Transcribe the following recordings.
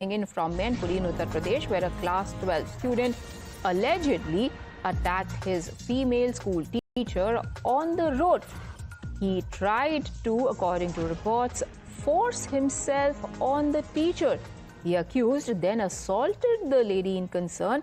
in from Mainpuri in Uttar Pradesh, where a class 12 student allegedly attacked his female school teacher on the road. He tried to, according to reports, force himself on the teacher. The accused then assaulted the lady in concern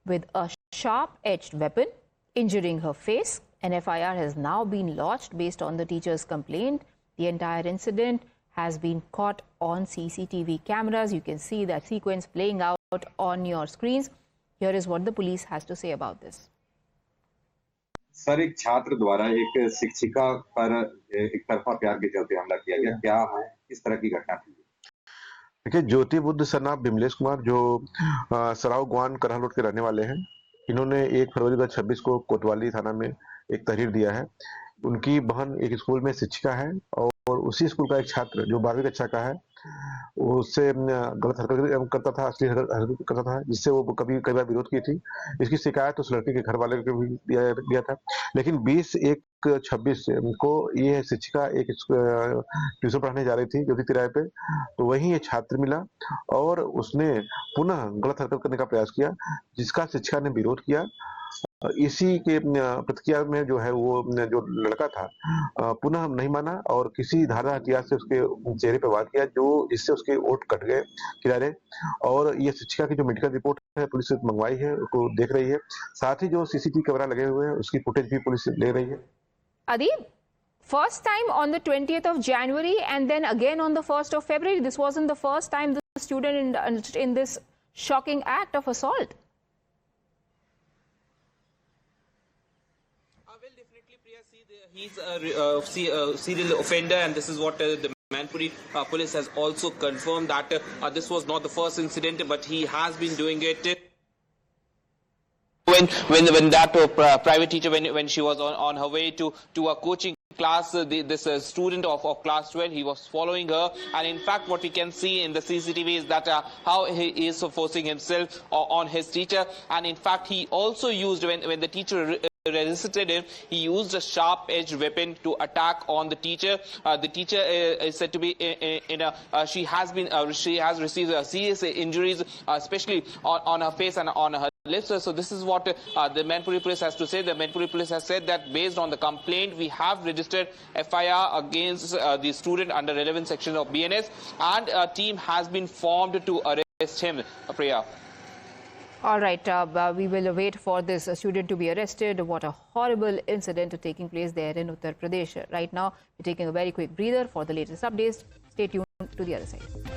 with a sharp-edged weapon, injuring her face. An FIR has now been lodged based on the teacher's complaint. The entire incident has been caught on CCTV cameras. You can see that sequence playing out on your screens. Here is what the police has to say about this. Sir, एक छात्र द्वारा एक शिक्षिका पर एक तरफा प्यार के चलते हमला किया गया, क्या है किस तरह की घटना थी? देखिए, ज्योति बुद्ध सनाफ बिमलेश कुमार जो सराव गुआन करहल रोड के रहने वाले हैं, इन्होंने 1 फरवरी 2026 को कोतवाली थाना में एक तहरीर दिया है। उनकी बहन एक स्कूल में शिक्षिका है और उसी स्कूल का एक छात्र जो 12वीं कक्षा का है, उससे गलत हरकत करता था, अश्लील हरकत करता था, जिससे वो कई बार विरोध की थी। इसकी शिकायत उस लड़के के घर वाले को भी दिया था। लेकिन 20/1/26 को ये शिक्षिका एक ट्यूशन पढ़ाने जा रही थी ज्योति तिराहे पे, तो वहीं ये छात्र मिला और उसने पुनः गलत हरकत करने का प्रयास किया, जिसका शिक्षिका ने विरोध किया। इसी के प्रतिक्रिया में जो है वो जो लड़का था पुनः नहीं माना और किसी धारदार हथियार से उसके चेहरे पर वार किया, जो जिससे उसके ओंठ कट गए किनारे। और ये शिक्षिका की जो मेडिकल रिपोर्ट है पुलिस ने मंगवाई है, उसको देख रही है। साथ ही जो सीसीटीवी कैमरा लगे हुए हैं उसकी फुटेज भी पुलिस ले रही है। Adib, first time on the 20th of January and then again on the 1st of February. This wasn't the first time the student in this shocking act of assault. Well, definitely, Priya, he's a serial offender, and this is what the Mainpuri police has also confirmed that this was not the first incident, but he has been doing it. When that private teacher, when she was on her way to a coaching class, this student of class 12, he was following her, and in fact what we can see in the CCTV is that how he is forcing himself on his teacher, and in fact he also used, when the teacher resisted him, he used a sharp-edged weapon to attack on the teacher. The teacher is said to be she has received serious injuries, especially on her face and on her lips. So this is what the Mainpuri police has to say. The Mainpuri police has said that based on the complaint, we have registered FIR against the student under relevant section of BNS, and a team has been formed to arrest him. Priya. All right, we will wait for this student to be arrested. What a horrible incident taking place there in Uttar Pradesh. Right now, we're taking a very quick breather for the latest updates. Stay tuned to the other side.